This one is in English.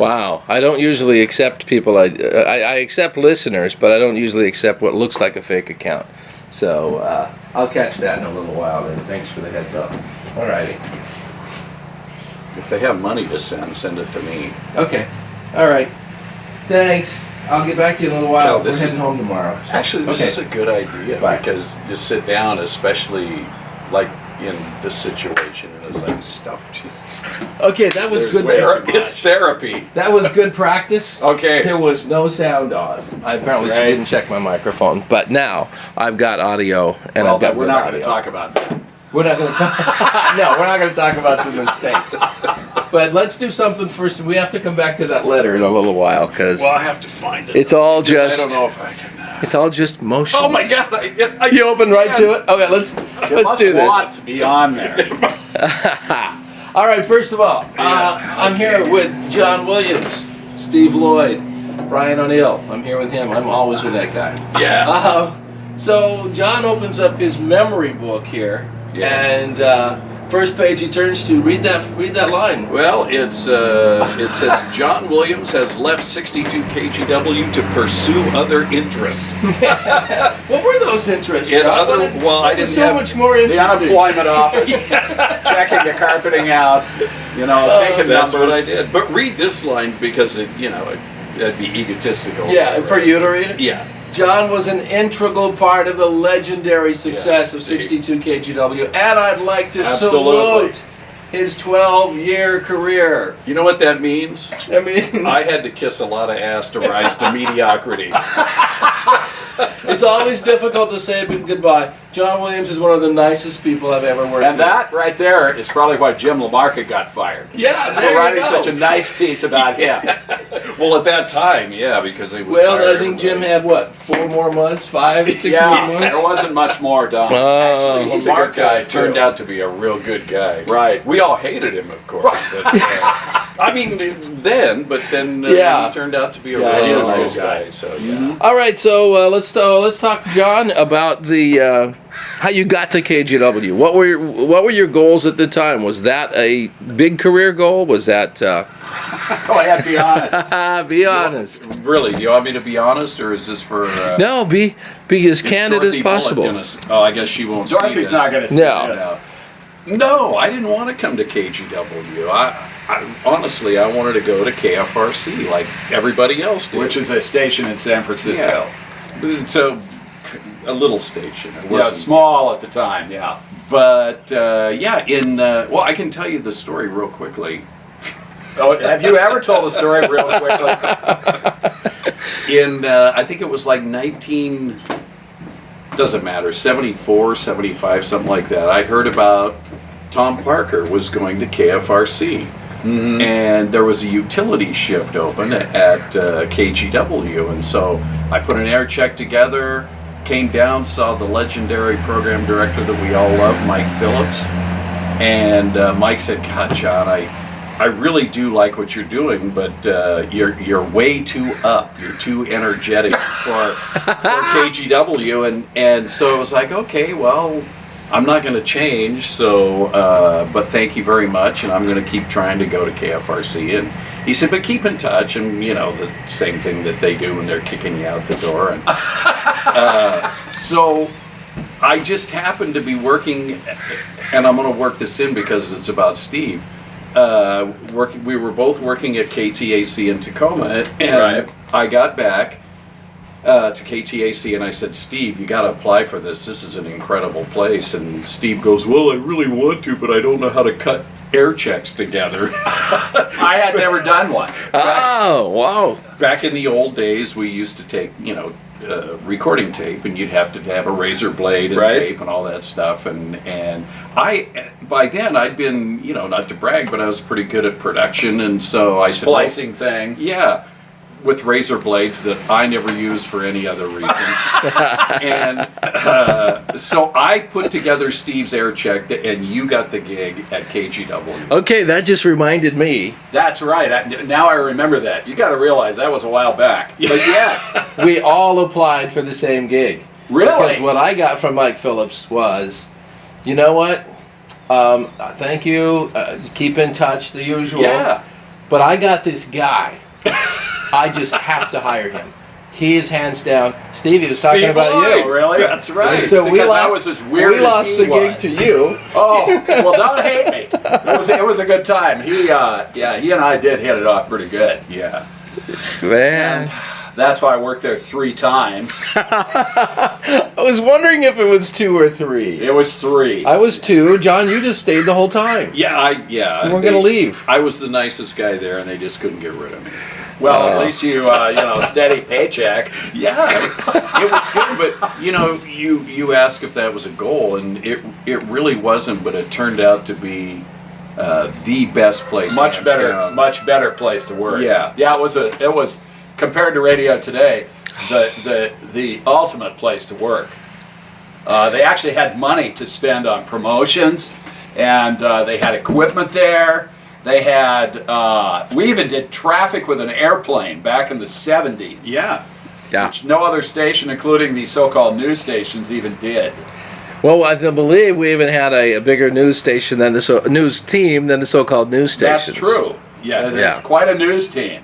Wow. I don't usually accept people. I accept listeners, but I don't usually accept what looks like a fake account. So I'll catch that in a little while. Then thanks for the heads up. All righty. If they have money to send it to me. Okay. All right. Thanks. I'll get back to you in a little while. Cal, We're heading home tomorrow. Actually, this is a good idea. Bye. Because you sit down, especially like in this situation, and it's like stuff just. Okay, that was good. It's therapy. That was good practice. Okay. There was no sound on. I apparently didn't check my microphone, but now I've got audio, and I've got. We're not going to talk about that. We're not going to talk. No, we're not going to talk about the mistake. But let's do something first. We have to come back to that letter in a little while because. Well, I have to find it. It's all just. I don't know if I can. It's all just motions. Oh my God! You open right to it. Okay, let's do this. Want to be on there. All right. First of all, I'm here with John Williams, Steve Lloid, Bryan O'Neal. I'm here with him. I'm always with that guy. Yeah. So John opens up his memory book here, and first page he turns to. Read that line. Well, it says John Williams has left 62 KGW to pursue other interests. What were those interests? I didn't so have much more interesting. The unemployment office, checking the carpeting out, taking numbers. That's what I did. But read this line because that'd be egotistical. Yeah, for you to read it. Yeah. John was an integral part of the legendary success of 62 KGW, and I'd like to salute his 12-year career. You know what that means? That means I had to kiss a lot of ass to rise to mediocrity. It's always difficult to say goodbye. John Williams is one of the nicest people I've ever worked with. And that right there is probably why Jim LaMarca got fired. Yeah, For there writing you go. such a nice piece about him. Well, at that time, yeah, because they would Well, fire I think Jim had, what, 4 more months? 5, 6 more Yeah, months? there wasn't much more done. Actually, He's a good Mark guy, turned too. out to be a real good guy. Right. We all hated him, of course. But, I mean, then Yeah. he turned out to be a Yeah, he real was a nice good guy. guy. So, yeah. All right, so let's talk, John, about the how you got to KGW. What were your goals at the time? Was that a big career goal? Was that? Go ahead, be honest. Be honest. Really, do you want me to be honest, or is this for... No, be as candid as Dorothy possible. I guess she won't see Dorothy's this. not going to see No. this. No, I didn't want to come to KGW. I honestly, I wanted to go to KFRC like everybody else did. Which is a station in San Francisco. So, a little station. It Yeah, wasn't small at the time, yeah. But well, I can tell you the story real quickly. Oh, have you ever told a story real quickly? I think it was like 74, 75, something like that. I heard about Tom Parker was going to KFRC. Mm-hmm. And there was a utility shift open at KGW. And so I put an air check together, came down, saw the legendary program director that we all love, Mike Phillips. And Mike said, God, John, I really do like what you're doing, but you're way too up. You're too energetic for KGW. And so it was like, okay, well, I'm not going to change, so, but thank you very much, and I'm going to keep trying to go to KFRC. And he said, but keep in touch, and the same thing that they do when they're kicking you out the door. And so I just happened to be working, and I'm going to work this in because it's about Steve. We were both working at KTAC in Tacoma, and I got back to KTAC, and I said, Steve, you got to apply for this. This is an incredible place. And Steve goes, well, I really want to, but I don't know how to cut air checks together. I had never done one. Oh, wow. Back in the old days, we used to take, recording tape, and you'd have to have a razor blade and tape and all that stuff. And by then, I'd been, not to brag, but I was pretty good at production. And so I said, splicing things. Yeah. With razor blades that I never used for any other reason. And so I put together Steve's air check, and you got the gig at KGW. Okay, that just reminded me. That's right. Now I remember that. You got to realize that was a while back. But yes. We all applied for the same gig. Really? Because what I got from Mike Phillips was, you know what? Thank you. Keep in touch, the usual. Yeah. But I got this guy. I just have to hire him. He is hands down. Stevie was talking about Lloyd, you. really? That's right. And so we Because I lost, was as weird we as lost he the gig was. to you. Oh, well, don't hate me. It was a good time. He and I did hit it off pretty good. Yeah. Man. That's why I worked there 3 times. I was wondering if it was 2 or 3. It was 3. I was 2. John, you just stayed the whole time. Yeah, You weren't going to leave. I was the nicest guy there, and they just couldn't get rid of me. Well, at least you steady paycheck. Yeah, it was good, but you ask if that was a goal, and it really wasn't, but it turned out to be the best place. Much better, down. much better place to work. Yeah. Yeah. It was compared to radio today, the ultimate place to work. They actually had money to spend on promotions, and they had equipment there. They had, we even did traffic with an airplane back in the 70s. Yeah. Which no other station, including the so-called news stations, even did. Well, I believe we even had a bigger news station than news team than the so-called news stations. That's true. Yeah. It's quite a news team.